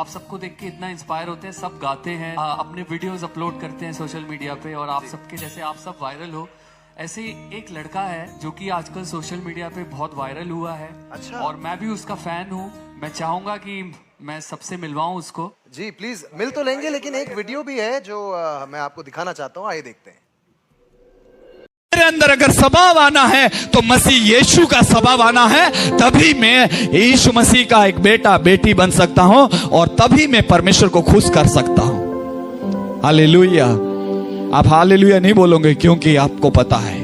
आप सबको देख के इतना इंस्पायर होते हैं, सब गाते हैं, अपने वीडियोस अपलोड करते हैं सोशल मीडिया पे, और आप सबके जैसे आप सब वायरल हो। ऐसे एक लड़का है जो कि आजकल सोशल मीडिया पे बहुत वायरल हुआ है। अच्छा। और मैं भी उसका फैन हूँ। मैं चाहूंगा कि मैं सबसे मिलवाऊं उसको। जी प्लीज, मिल तो लेंगे, लेकिन एक वीडियो भी है जो मैं आपको दिखाना चाहता हूँ, आइए देखते हैं। मेरे अंदर अगर स्वभाव आना है तो मसीह यीशु का स्वभाव आना है, तभी मैं यीशु मसीह का एक बेटा बेटी बन सकता हूं, और तभी मैं परमेश्वर को खुश कर सकता हूं। हालेलुया। आप हालेलुया नहीं बोलोगे क्योंकि आपको पता है,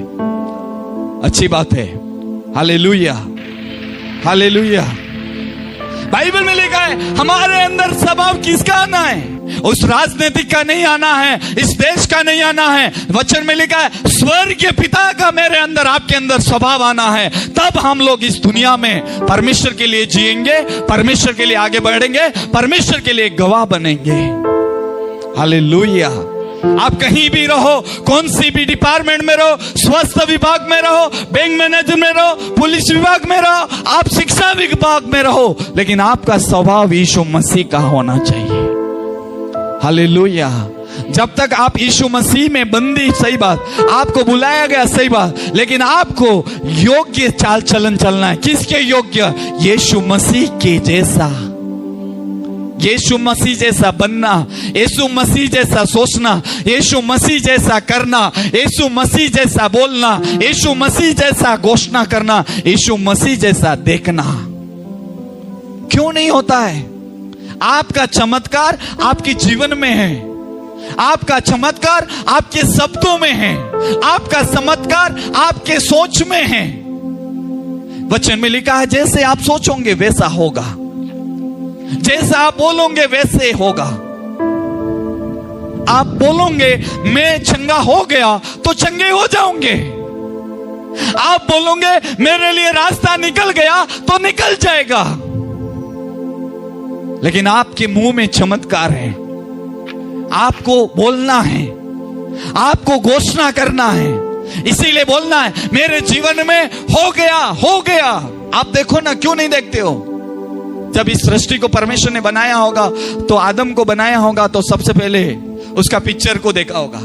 अच्छी बात है। Hallelujah, hallelujah. बाइबल में लिखा है हमारे अंदर स्वभाव किसका आना है? उस राजनीतिक का नहीं आना है, इस देश का नहीं आना है। वचन में लिखा है स्वर्गीय पिता का मेरे अंदर आपके अंदर स्वभाव आना है, तब हम लोग इस दुनिया में परमेश्वर के लिए जिएंगे, परमेश्वर के लिए आगे बढ़ेंगे, परमेश्वर के लिए गवाह बनेंगे। हालेलुया। आप कहीं भी रहो, कौन सी भी डिपार्टमेंट में रहो, स्वास्थ्य विभाग में रहो, बैंक मैनेजर में रहो, पुलिस विभाग में रहो, आप शिक्षा विभाग में रहो, लेकिन आपका स्वभाव यीशु मसीह का होना चाहिए। हालेलुया। जब तक आप यीशु मसीह में बंदी, सही बात, आपको बुलाया गया, सही बात, लेकिन आपको योग्य चाल चलन चलना है। किसके योग्य? यीशु मसीह के जैसा, यीशु मसीह जैसा बनना, यीशु मसीह जैसा सोचना, यीशु मसीह जैसा करना, यीशु मसीह जैसा बोलना, यीशु मसीह जैसा घोषणा करना, यीशु मसीह जैसा देखना। क्यों नहीं होता है? आपका चमत्कार आपके जीवन में है, आपका चमत्कार आपके शब्दों में है, आपका चमत्कार आपके सोच में है। वचन में लिखा है जैसे आप सोचोगे वैसा होगा, जैसा आप बोलोगे वैसे होगा। आप बोलोगे मैं चंगा हो गया तो चंगे हो जाओगे। आप बोलोगे मेरे लिए रास्ता निकल गया तो निकल जाएगा। लेकिन आपके मुंह में चमत्कार है, आपको बोलना है, आपको घोषणा करना है, इसीलिए बोलना है मेरे जीवन में हो गया, हो गया। आप देखो ना, क्यों नहीं देखते हो? जब इस सृष्टि को परमेश्वर ने बनाया होगा, तो आदम को बनाया होगा, तो सबसे पहले उसका पिक्चर को देखा होगा,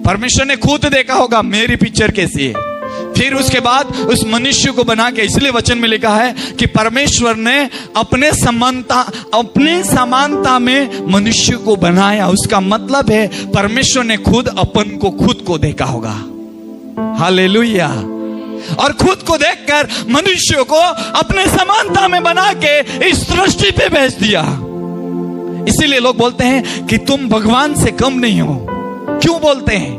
परमेश्वर ने खुद देखा होगा मेरी पिक्चर कैसी है। फिर उसके बाद उस मनुष्य को बना के, इसलिए वचन में लिखा है कि परमेश्वर ने अपने समानता में मनुष्य को बनाया। उसका मतलब है परमेश्वर ने खुद अपन को खुद को देखा होगा। हालेलुया। और खुद को देखकर मनुष्य को अपने समानता में बना के इस सृष्टि पे भेज दिया। इसीलिए लोग बोलते हैं कि तुम भगवान से कम नहीं हो। क्यों बोलते हैं?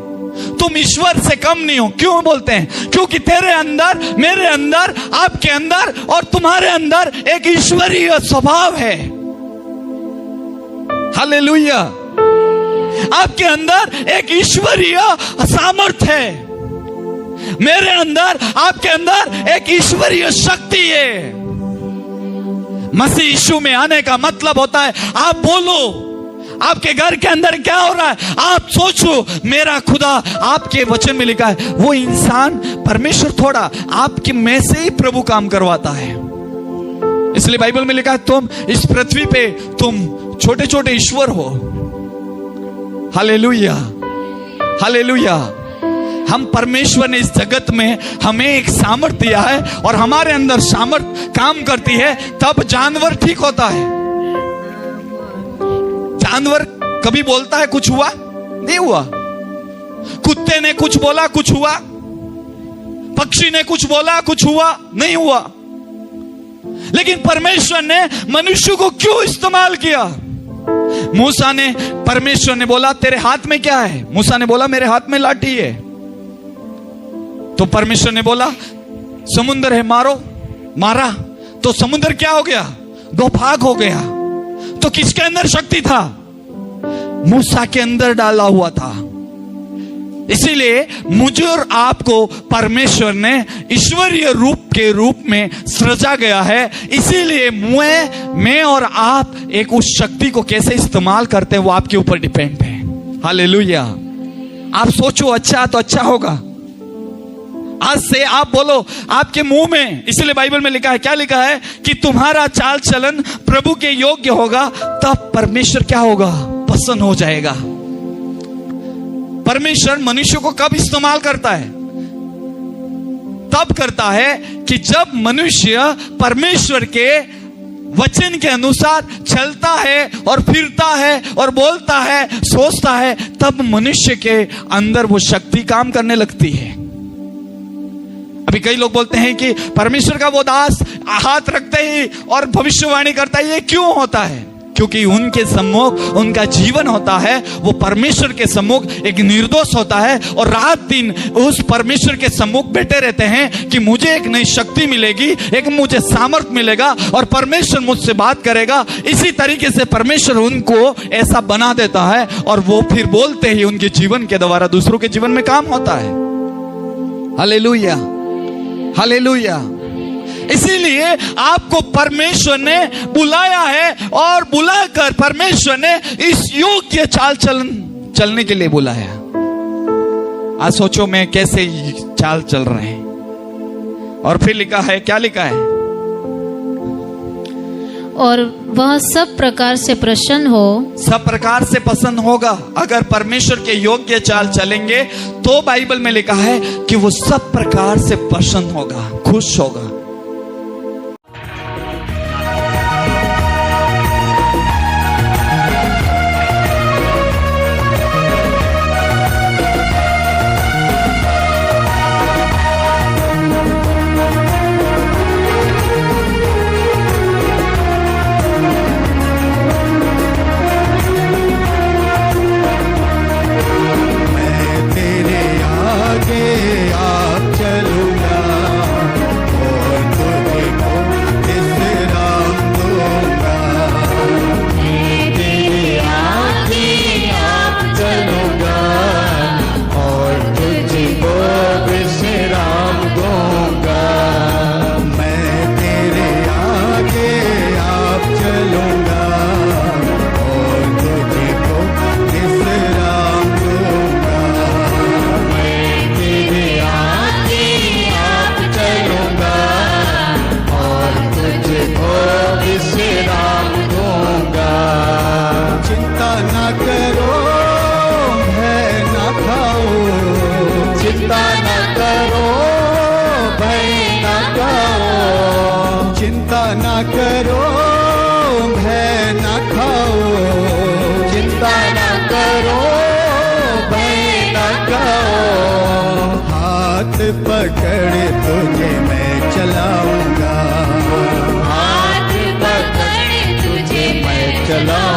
तुम ईश्वर से कम नहीं हो। क्यों बोलते हैं? क्योंकि तेरे अंदर, मेरे अंदर, आपके अंदर और तुम्हारे अंदर एक ईश्वरीय स्वभाव है। हालेलुया। आपके अंदर एक ईश्वरीय सामर्थ्य है, मेरे अंदर, आपके अंदर एक ईश्वरीय शक्ति है। मसीह यीशु में आने का मतलब होता है आप बोलो, आपके घर के अंदर क्या हो रहा है आप सोचो। मेरा खुदा, आपके वचन में लिखा है वो इंसान, परमेश्वर थोड़ा आपके में से ही प्रभु काम करवाता है। इसलिए बाइबल में लिखा है तुम इस पृथ्वी पे तुम छोटे छोटे ईश्वर हो। Hallelujah, hallelujah. हम, परमेश्वर ने इस जगत में हमें एक सामर्थ दिया है, और हमारे अंदर सामर्थ काम करती है तब जानवर ठीक होता है। जानवर कभी बोलता है कुछ हुआ? नहीं हुआ। कुत्ते ने कुछ बोला, कुछ हुआ? पक्षी ने कुछ बोला, कुछ हुआ? नहीं हुआ। लेकिन परमेश्वर ने मनुष्य को क्यों इस्तेमाल किया? मूसा ने, परमेश्वर ने बोला तेरे हाथ में क्या है? मूसा ने बोला मेरे हाथ में लाठी है। तो परमेश्वर ने बोला समुद्र है, मारो। मारा तो समुद्र क्या हो गया? दो भाग हो गया। तो किसके अंदर शक्ति था? मूसा के अंदर डाला हुआ था। इसीलिए मुझे और आपको परमेश्वर ने ईश्वरीय रूप में सृजा गया है। इसीलिए मैं और आप एक उस शक्ति को कैसे इस्तेमाल करते हैं वो आपके ऊपर डिपेंड है। हालेलुया। आप सोचो अच्छा तो अच्छा होगा, आज से आप बोलो, आपके मुंह में, इसलिए बाइबल में लिखा है, क्या लिखा है कि तुम्हारा चाल चलन प्रभु के योग्य होगा, तब परमेश्वर क्या होगा, पसंद हो जाएगा। परमेश्वर मनुष्य को कब इस्तेमाल करता है? तब करता है कि जब मनुष्य परमेश्वर के वचन के अनुसार चलता है और फिरता है और बोलता है, सोचता है, तब मनुष्य के अंदर वो शक्ति काम करने लगती है। अभी कई लोग बोलते हैं कि परमेश्वर का वो दास हाथ रखते ही और भविष्यवाणी करता है। ये क्यों होता है? क्योंकि उनके सम्मुख उनका जीवन होता है, वो परमेश्वर के सम्मुख एक निर्दोष होता है और रात दिन उस परमेश्वर के सम्मुख बैठे रहते हैं कि मुझे एक नई शक्ति मिलेगी, एक मुझे सामर्थ्य मिलेगा और परमेश्वर मुझसे बात करेगा। इसी तरीके से परमेश्वर उनको ऐसा बना देता है और वो फिर बोलते ही उनके जीवन के द्वारा दूसरों के जीवन में काम होता है। Hallelujah, hallelujah. इसीलिए आपको परमेश्वर ने बुलाया है और बुलाकर परमेश्वर ने इस योग्य चाल चलने के लिए बुलाया। आज सोचो मैं कैसे चाल चल रहे हैं। और फिर लिखा है, क्या लिखा है? और वह सब प्रकार से प्रसन्न हो, सब प्रकार से पसंद होगा। अगर परमेश्वर के योग्य चाल चलेंगे तो बाइबल में लिखा है कि वो सब प्रकार से पसंद होगा, खुश होगा। चिंता ना करो, भय ना खाओ, चिंता ना करो, भय ना खाओ। हाथ पकड़ तुझे मैं चलाऊंगा, हाथ पकड़ तुझे मैं चलाऊंगा।